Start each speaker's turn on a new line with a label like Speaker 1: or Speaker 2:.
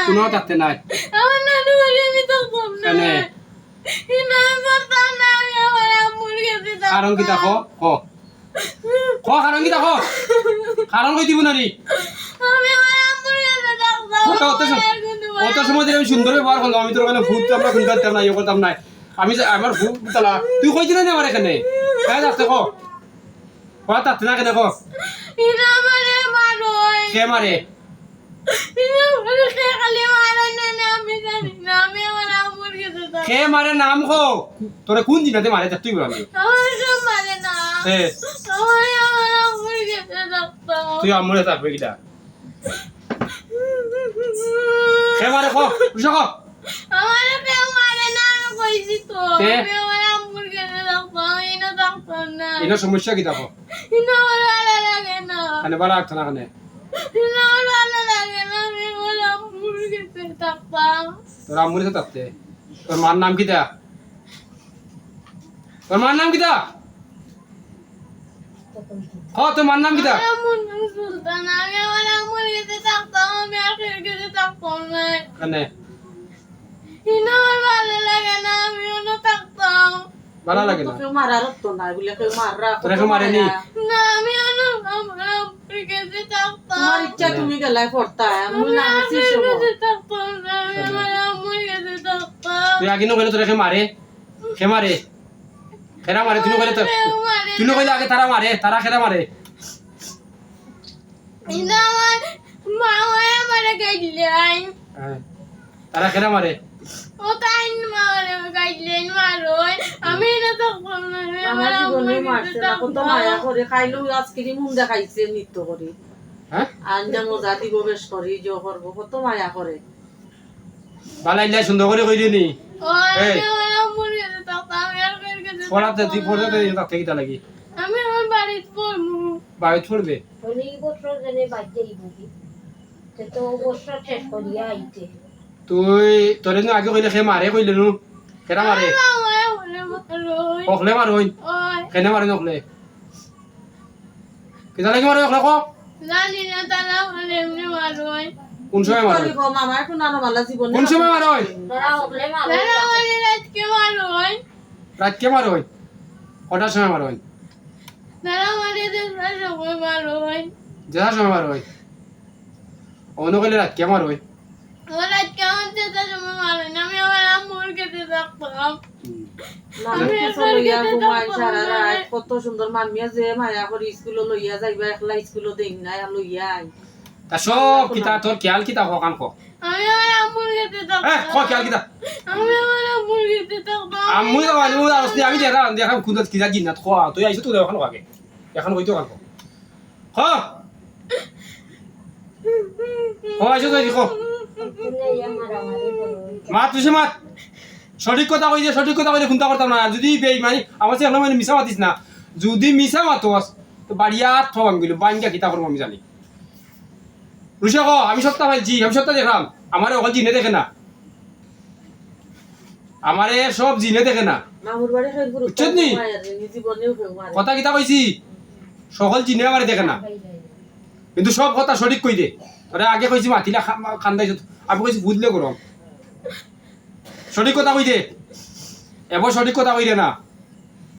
Speaker 1: কোনো থাকতে নাই
Speaker 2: আমার নানু বাড়ি আমি থাকতাম না
Speaker 1: কেনে
Speaker 2: ইনা করতাম না আমি আমার আম্মুর কাছে থাকতাম
Speaker 1: কারণ কি দেখো ক কারণ কি দেখো কারণ কই দিব না রে
Speaker 2: আমি আমার আম্মুর কাছে থাকতাম
Speaker 1: অত সময় ধরে আমি সুন্দর ব্যবহার করলাম আমি তোর মানে ভূত আমরা খুন করতাম না ইয়ে করতাম না আমি আমার ভূত তালা তুই কইছি না আমার এখানে হ্যাঁ যাচ্ছে ক থাকতে না কেন ক
Speaker 2: ইনা আমারে মারোয়
Speaker 1: কে মারে
Speaker 2: ইনা আমারে খালি মারোয় না আমি জানি না আমি আমার আম্মুর কাছে থাকতাম
Speaker 1: কে মারে নাম কো তোরে কোন দিনাতে মারে তুই বল আমি
Speaker 2: আমার সব মারে না
Speaker 1: এ
Speaker 2: আমি আমার আম্মুর কাছে থাকতাম
Speaker 1: তুই আমরে থাকবে কিটা কে মারে কো বুঝছ কো
Speaker 2: আমার কেউ মারে না আমি কইছি তো
Speaker 1: কে?
Speaker 2: আমি আমার আম্মুর কাছে থাকতাম ইনা থাকতাম না
Speaker 1: এটা সমস্যা কি দেখো
Speaker 2: ইনা আমার ভালো লাগে না
Speaker 1: কানে বালা লাগতো না কানে
Speaker 2: ইনা আমার ভালো লাগে না আমি আমার আম্মুর কাছে থাকতাম
Speaker 1: তোর আমরে থাকতে তোর মার নাম কিটা তোর মার নাম কিটা তোর মার নাম কিটা
Speaker 2: আমার আম্মুর নাম সুলতান আমি আমার আম্মুর কাছে থাকতাম আমি আর কেউ কাছে থাকতাম না
Speaker 1: কানে
Speaker 2: ইনা আমার ভালো লাগে না আমি অন্য থাকতাম
Speaker 1: বালা লাগে না
Speaker 3: কেউ মারার তো না এগুলা কেউ মাররা
Speaker 1: তোরা কেউ মারেনি
Speaker 2: না আমি অন্য আমার আম্মুর কাছে থাকতাম
Speaker 3: তোমার ইচ্ছা তুমি গেলাই পড়তা আমি না আছি সব
Speaker 2: থাকতাম না আমি আমার আম্মুর কাছে থাকতাম
Speaker 1: তুই আগে নকলে তোরা কে মারে কে মারে খেরা মারে তুই নকলে তুই নকলে আগে তারা মারে তারা খেরা মারে
Speaker 2: ইনা আমার মা হয় আমার গাইডলাইন
Speaker 1: হ্যাঁ, তারা খেরা মারে
Speaker 2: ও তাই মা আমার গাইডলাইন মারোয় আমি না থাকতাম না আমি
Speaker 3: আমার
Speaker 2: আমার
Speaker 3: জীবনে
Speaker 2: আম্মুর
Speaker 3: মারছে
Speaker 2: কাছে
Speaker 3: না কত
Speaker 2: থাকতাম
Speaker 3: মায়া করে খাইলো আজকে মুন দেখাইছে নৃত্য করে
Speaker 1: হ্যাঁ
Speaker 3: আঞ্জা মজা দিব বেশ করি যে করবো কত মায়া করে
Speaker 1: বালা ইল্লাই সুন্দর করে কই দিনি
Speaker 2: ও আমি
Speaker 1: এই।
Speaker 2: আমার আম্মুর কাছে থাকতাম আমি আর কার কাছে
Speaker 1: পড়াতে তুই পড়তে তাতে কিটা লাগি
Speaker 2: আমি আমার বাড়িতে পড়মু
Speaker 1: বাইরে পড়বে
Speaker 4: অনেক বছর ধরে বাচ্চাই বুঝি তো বছর শেষ করিয়া আইতে
Speaker 1: তুই তোরে না আগে কইলে খে মারে কইলে নু খেরা মারে
Speaker 2: আমার বলে মারোয়
Speaker 1: অকলে মারই
Speaker 2: ওই
Speaker 1: কেনে মারে নকলে কিটা লাগি মারে অকলে কো
Speaker 2: জানি না তারা বলে এমনি মারোয়
Speaker 1: কোন সময় মারে
Speaker 3: করি গো মামা একটু নানো মালা জীবনে
Speaker 1: কোন সময় মারই
Speaker 4: তোরা ওগলে মারো
Speaker 2: তারা বলে রাতকে মারোয়
Speaker 1: রাত কে মারই কটার সময় মারই
Speaker 2: তারা বলে দেড়টার সময় মারোয়
Speaker 1: যেটা সময় মারই অন্য কইলে রাত কে মারই
Speaker 2: ও রাতকে আমার দেড়টার সময় মারোয় না আমি আমার আম্মুর কাছে থাকতাম
Speaker 3: মানুষ কিছু লইয়া ঘুমাই সারা রাত কত সুন্দর মামিয়া যে মায়া করে স্কুলে লইয়া যাইবা একলা স্কুলে দেই না লইয়া আই
Speaker 1: তা সব কিতা তোর খেয়াল কিতা কান কো
Speaker 2: আমি আমার আম্মুর কাছে
Speaker 1: হ্যাঁ ক
Speaker 2: থাকতাম
Speaker 1: খেয়াল কিতা
Speaker 2: আমি আমার আম্মুর কাছে থাকতাম
Speaker 1: আমি তো মানে আমি দেখা খুঁজত কিতা গিনাত খোয়া তুই আইছো তুই এখন আগে এখন কইতো কান কো হ আইছো তুই দেখো
Speaker 4: তুমি ইয়া মারামারি করো
Speaker 1: মাত তুই মাত সঠিক কথা কই যে সঠিক কথা কইলে খুনতা করতাম না আর যদি বেঈমানি আমার সে এখন মানে মিছা মাতিস না যদি মিছা মাতোস তো বাড়িয়া থম গেল বাঙ্গা কিতা করব আমি জানি রুশা কো আমি সত্তা ভাইছি আমি সত্তা দেখলাম আমারে ওখান জিনে দেখে না আমারে সব জিনে দেখে না
Speaker 3: মামুর বাড়ি হই গুরু
Speaker 1: বুঝছত নি?
Speaker 3: জীবনেও কেউ মারে
Speaker 1: কথা কিতা কইছি সকল জিনে আমারে দেখে না কিন্তু সব কথা সঠিক কই দে তোরা আগে কইছি মাতিলা খান্দাইছ আমি কইছি বুঝলে গরম সঠিক কথা কই দে এবার সঠিক কথা কই দে না